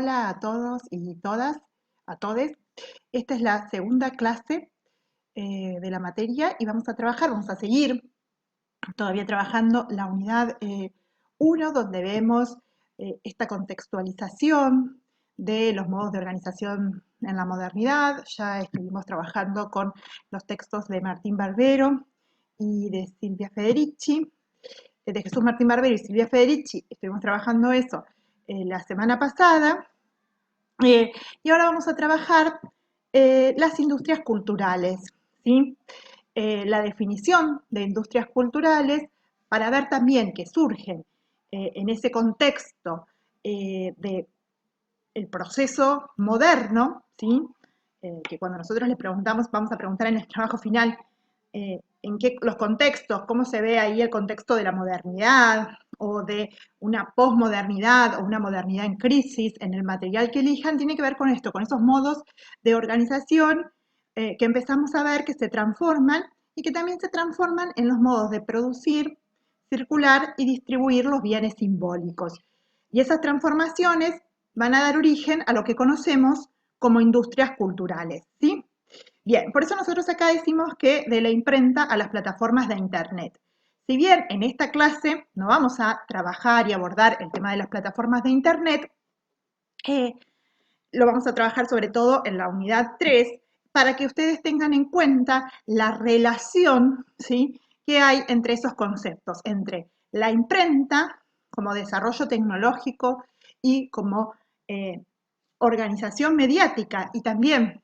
Hola a todos y todas, a todes. Esta es la segunda clase de la materia y vamos a seguir todavía trabajando la unidad 1, donde vemos esta contextualización de los modos de organización en la modernidad. Ya estuvimos trabajando con los textos de Martín Barbero y de Silvia Federici, de Jesús Martín Barbero y Silvia Federici. Estuvimos trabajando eso la semana pasada. Y ahora vamos a trabajar las industrias culturales, ¿sí? La definición de industrias culturales para ver también que surgen en ese contexto del proceso moderno, ¿sí? Que cuando nosotros le preguntamos, vamos a preguntar en el trabajo final, en qué los contextos, cómo se ve ahí el contexto de la modernidad o de una posmodernidad o una modernidad en crisis en el material que elijan, tiene que ver con esto, con esos modos de organización que empezamos a ver que se transforman y que también se transforman en los modos de producir, circular y distribuir los bienes simbólicos. Y esas transformaciones van a dar origen a lo que conocemos como industrias culturales, ¿sí? Bien, por eso nosotros acá decimos que de la imprenta a las plataformas de Internet. Si bien en esta clase no vamos a trabajar y abordar el tema de las plataformas de Internet, lo vamos a trabajar sobre todo en la unidad 3 para que ustedes tengan en cuenta la relación, ¿sí?, que hay entre esos conceptos, entre la imprenta como desarrollo tecnológico y como organización mediática y también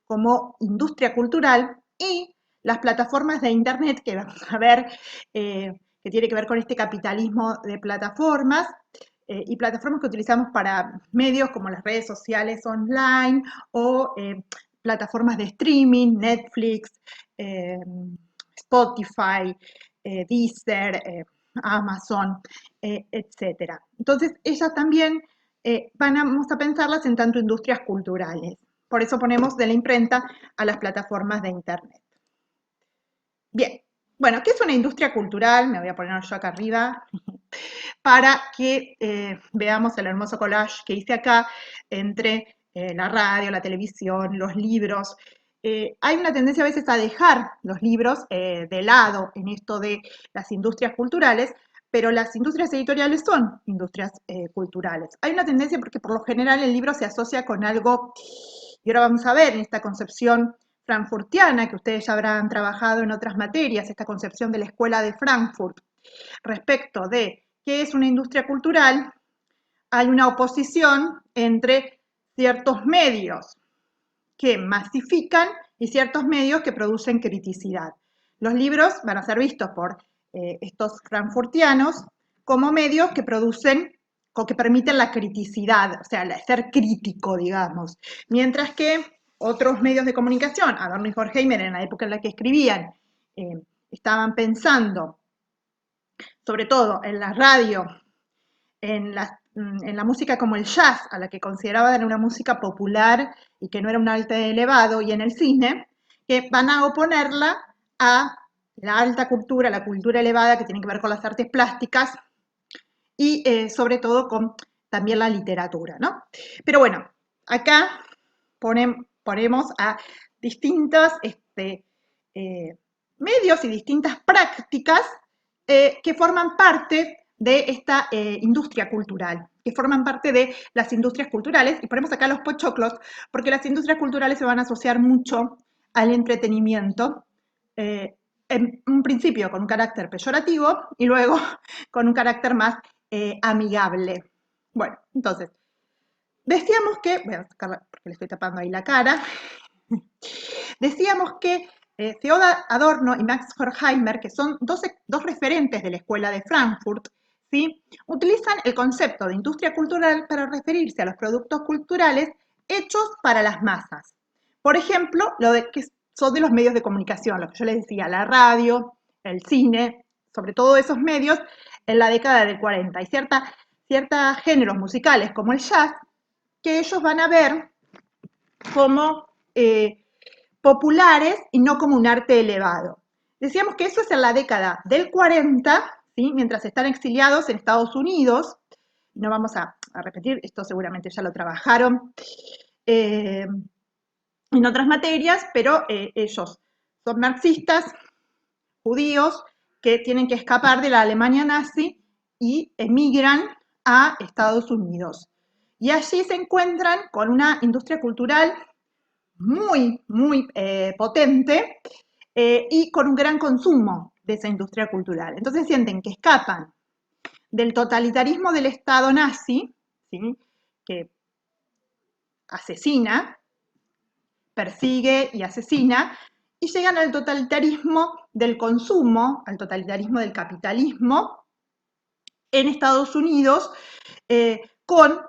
como industria cultural, y las plataformas de Internet, que vamos a ver, que tiene que ver con este capitalismo de plataformas, y plataformas que utilizamos para medios como las redes sociales online o plataformas de streaming, Netflix, Spotify, Deezer, Amazon, etc. Entonces, ellas también vamos a pensarlas en tanto industrias culturales. Por eso ponemos de la imprenta a las plataformas de Internet. Bien, bueno, ¿qué es una industria cultural? Me voy a poner yo acá arriba para que veamos el hermoso collage que hice acá entre la radio, la televisión, los libros. Hay una tendencia a veces a dejar los libros de lado en esto de las industrias culturales, pero las industrias editoriales son industrias culturales. Hay una tendencia porque por lo general el libro se asocia con algo, y ahora vamos a ver en esta concepción frankfurtiana, que ustedes ya habrán trabajado en otras materias, esta concepción de la Escuela de Frankfurt, respecto de qué es una industria cultural, hay una oposición entre ciertos medios que masifican y ciertos medios que producen criticidad. Los libros van a ser vistos por estos frankfurtianos como medios que producen o que permiten la criticidad, o sea, ser crítico, digamos. Mientras que otros medios de comunicación, Adorno y Horkheimer, en la época en la que escribían, estaban pensando sobre todo en la radio, en la música como el jazz, a la que consideraban una música popular y que no era un arte elevado, y en el cine, que van a oponerla a la alta cultura, la cultura elevada que tiene que ver con las artes plásticas y sobre todo con también la literatura, ¿no? Pero bueno, acá ponemos a distintos medios y distintas prácticas que forman parte de esta industria cultural, que forman parte de las industrias culturales, y ponemos acá los pochoclos, porque las industrias culturales se van a asociar mucho al entretenimiento, en un principio con un carácter peyorativo y luego con un carácter más amigable. Bueno, entonces, decíamos que, voy a sacarla porque le estoy tapando ahí la cara, decíamos que Theodor Adorno y Max Horkheimer, que son dos referentes de la Escuela de Frankfurt, ¿sí?, utilizan el concepto de industria cultural para referirse a los productos culturales hechos para las masas. Por ejemplo, lo de que son de los medios de comunicación, lo que yo les decía, la radio, el cine, sobre todo esos medios, en la década del 40. Hay ciertos géneros musicales como el jazz que ellos van a ver como populares y no como un arte elevado. Decíamos que eso es en la década del 40, ¿sí?, mientras están exiliados en Estados Unidos. No vamos a a repetir, esto seguramente ya lo trabajaron en otras materias, pero ellos son marxistas, judíos, que tienen que escapar de la Alemania nazi y emigran a Estados Unidos. Y allí se encuentran con una industria cultural muy, muy potente y con un gran consumo de esa industria cultural. Entonces sienten que escapan del totalitarismo del Estado nazi, ¿sí?, que asesina, persigue y asesina, y llegan al totalitarismo del consumo, al totalitarismo del capitalismo en Estados Unidos, con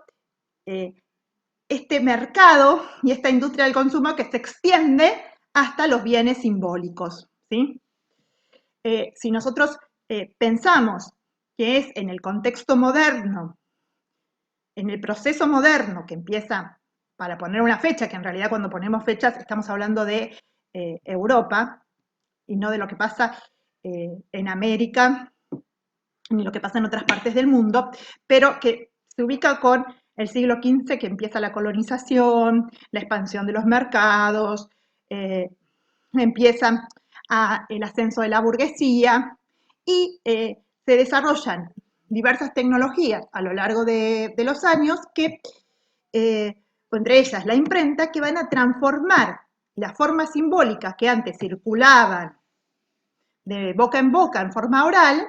este mercado y esta industria del consumo que se extiende hasta los bienes simbólicos, ¿sí? Si nosotros pensamos que es en el contexto moderno, en el proceso moderno que empieza, para poner una fecha, que en realidad cuando ponemos fechas estamos hablando de Europa y no de lo que pasa en América ni lo que pasa en otras partes del mundo, pero que se ubica con el siglo XV, que empieza la colonización, la expansión de los mercados, empieza el ascenso de la burguesía y se desarrollan diversas tecnologías a lo largo de los años que, entre ellas la imprenta, que van a transformar las formas simbólicas que antes circulaban de boca en boca en forma oral,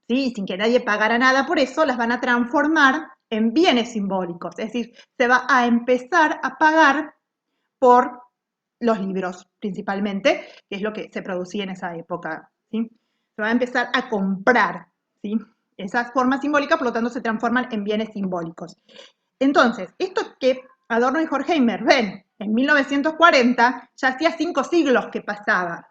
¿sí?, sin que nadie pagara nada por eso, las van a transformar en bienes simbólicos. Es decir, se va a empezar a pagar por los libros, principalmente, que es lo que se producía en esa época, ¿sí? Se va a empezar a comprar, ¿sí?, esas formas simbólicas, por lo tanto, se transforman en bienes simbólicos. Entonces, esto que Adorno y Horkheimer ven en 1940, ya hacía 5 siglos que pasaba,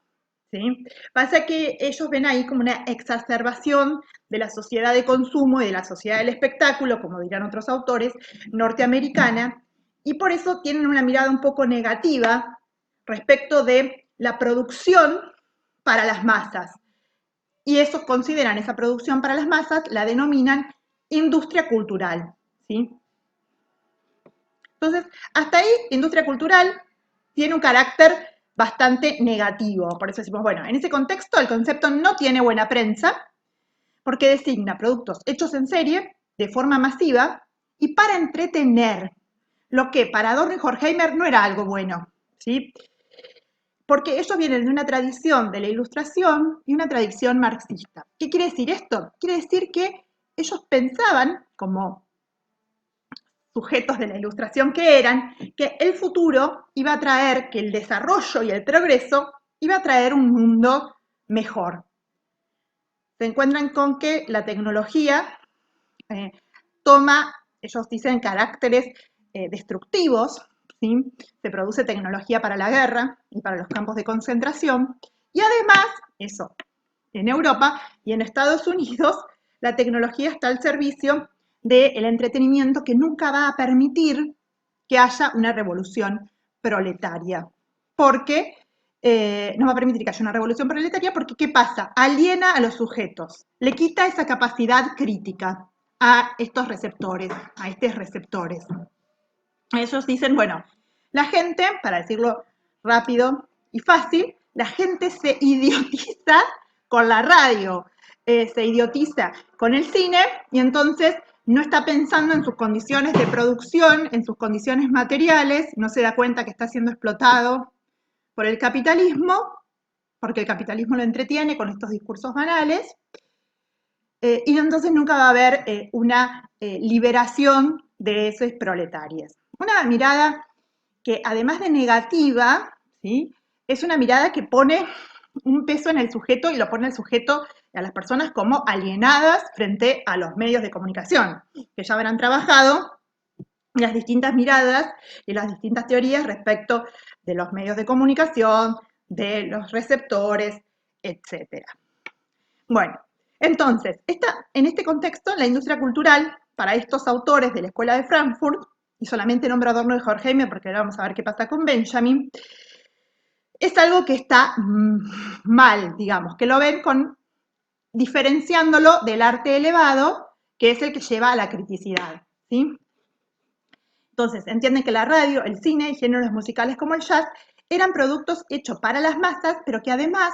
¿sí? Pasa que ellos ven ahí como una exacerbación de la sociedad de consumo y de la sociedad del espectáculo, como dirán otros autores, norteamericana, y por eso tienen una mirada un poco negativa respecto de la producción para las masas. Y eso consideran esa producción para las masas, la denominan industria cultural, ¿sí? Entonces, hasta ahí, industria cultural tiene un carácter bastante negativo. Por eso decimos, bueno, en ese contexto el concepto no tiene buena prensa porque designa productos hechos en serie, de forma masiva y para entretener, lo que para Adorno y Horkheimer no era algo bueno, ¿sí? Porque ellos vienen de una tradición de la ilustración y una tradición marxista. ¿Qué quiere decir esto? Quiere decir que ellos pensaban, como sujetos de la ilustración que eran, que el futuro iba a traer, que el desarrollo y el progreso iba a traer un mundo mejor. Se encuentran con que la tecnología toma, ellos dicen, caracteres destructivos, ¿sí? Se produce tecnología para la guerra y para los campos de concentración, y además, eso, en Europa y en Estados Unidos, la tecnología está al servicio del entretenimiento que nunca va a permitir que haya una revolución proletaria. Porque no va a permitir que haya una revolución proletaria porque, ¿qué pasa? Aliena a los sujetos, le quita esa capacidad crítica a estos receptores, a estos receptores. Ellos dicen, bueno, la gente, para decirlo rápido y fácil, la gente se idiotiza con la radio, se idiotiza con el cine y entonces no está pensando en sus condiciones de producción, en sus condiciones materiales, no se da cuenta que está siendo explotado por el capitalismo, porque el capitalismo lo entretiene con estos discursos banales, y entonces nunca va a haber una liberación de esos proletarios. Una mirada que además de negativa, ¿sí?, es una mirada que pone un peso en el sujeto y lo pone el sujeto a las personas como alienadas frente a los medios de comunicación, que ya habrán trabajado las distintas miradas y las distintas teorías respecto de los medios de comunicación, de los receptores, etc. Bueno, entonces, en este contexto, la industria cultural, para estos autores de la Escuela de Frankfurt, y solamente nombro a Adorno y Horkheimer porque ahora vamos a ver qué pasa con Benjamin, es algo que está mal, digamos, que lo ven diferenciándolo del arte elevado, que es el que lleva a la criticidad, ¿sí? Entonces, entienden que la radio, el cine y géneros musicales como el jazz eran productos hechos para las masas, pero que además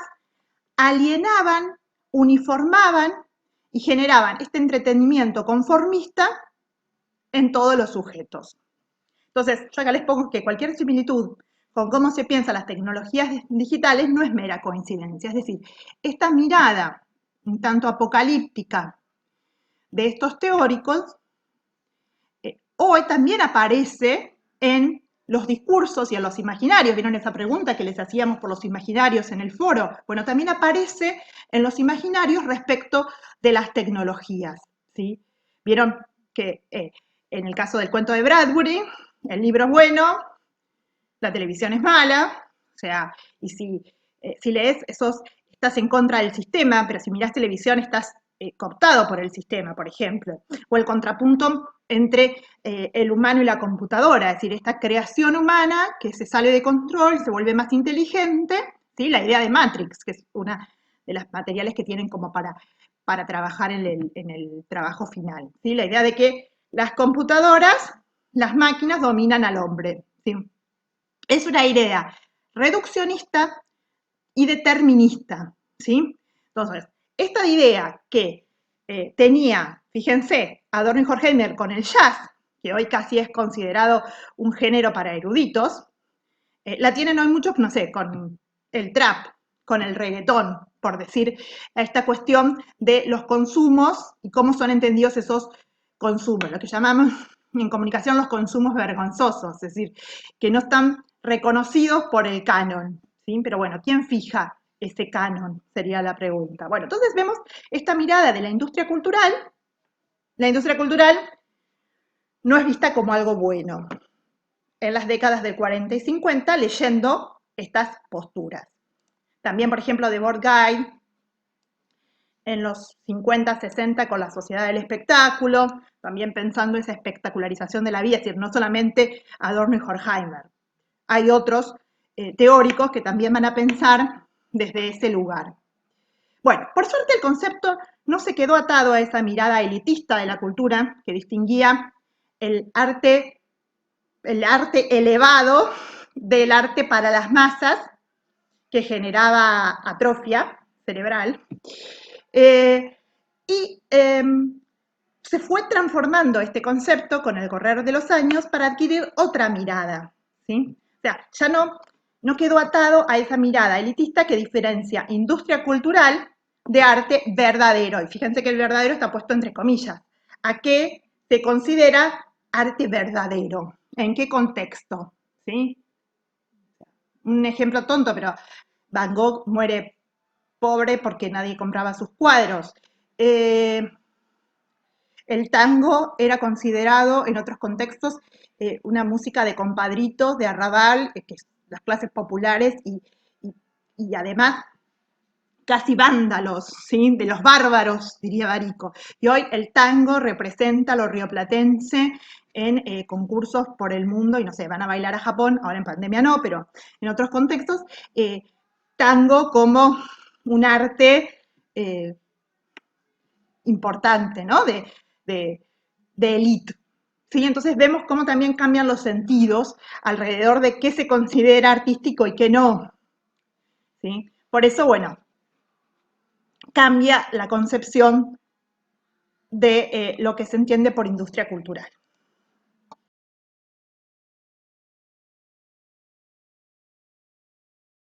alienaban, uniformaban y generaban este entretenimiento conformista en todos los sujetos. Entonces, yo acá les pongo que cualquier similitud con cómo se piensan las tecnologías digitales no es mera coincidencia. Es decir, esta mirada un tanto apocalíptica de estos teóricos hoy también aparece en los discursos y en los imaginarios. ¿Vieron esa pregunta que les hacíamos por los imaginarios en el foro? Bueno, también aparece en los imaginarios respecto de las tecnologías, ¿sí? Vieron que en el caso del cuento de Bradbury, el libro es bueno, la televisión es mala, o sea, y si lees estás en contra del sistema, pero si mirás televisión estás cooptado por el sistema, por ejemplo. O el contrapunto entre el humano y la computadora, es decir, esta creación humana que se sale de control, se vuelve más inteligente, ¿sí? La idea de Matrix, que es una de los materiales que tienen como para trabajar en el trabajo final, ¿sí? La idea de que las computadoras, las máquinas dominan al hombre, ¿sí? Es una idea reduccionista y determinista, ¿sí? Entonces, esta idea que tenía, fíjense, Adorno y Horkheimer con el jazz, que hoy casi es considerado un género para eruditos, la tienen hoy muchos, no sé, con el trap, con el reggaetón, por decir esta cuestión de los consumos y cómo son entendidos esos consumos, lo que llamamos en comunicación los consumos vergonzosos, es decir, que no están reconocidos por el canon, ¿sí? Pero bueno, ¿quién fija ese canon? Sería la pregunta. Bueno, entonces vemos esta mirada de la industria cultural. La industria cultural no es vista como algo bueno en las décadas del 40 y 50 leyendo estas posturas. También, por ejemplo, de Board Guide en los 50, 60 con la sociedad del espectáculo, también pensando esa espectacularización de la vida, es decir, no solamente Adorno y Horkheimer. Hay otros teóricos que también van a pensar desde ese lugar. Bueno, por suerte el concepto no se quedó atado a esa mirada elitista de la cultura que distinguía el arte elevado del arte para las masas, que generaba atrofia cerebral, se fue transformando este concepto con el correr de los años para adquirir otra mirada, ¿sí? O sea, ya no quedó atado a esa mirada elitista que diferencia industria cultural de arte verdadero. Y fíjense que el verdadero está puesto entre comillas. ¿A qué se considera arte verdadero? ¿En qué contexto? ¿Sí? Un ejemplo tonto, pero Van Gogh muere pobre porque nadie compraba sus cuadros. El tango era considerado en otros contextos una música de compadritos, de arrabal, que las clases populares y además casi vándalos, ¿sí? De los bárbaros, diría Barico. Y hoy el tango representa lo rioplatense en concursos por el mundo, y no sé, van a bailar a Japón, ahora en pandemia no, pero en otros contextos, tango como un arte importante, ¿no? De élite. ¿Sí? Entonces vemos cómo también cambian los sentidos alrededor de qué se considera artístico y qué no. ¿Sí? Por eso, bueno, cambia la concepción de lo que se entiende por industria cultural.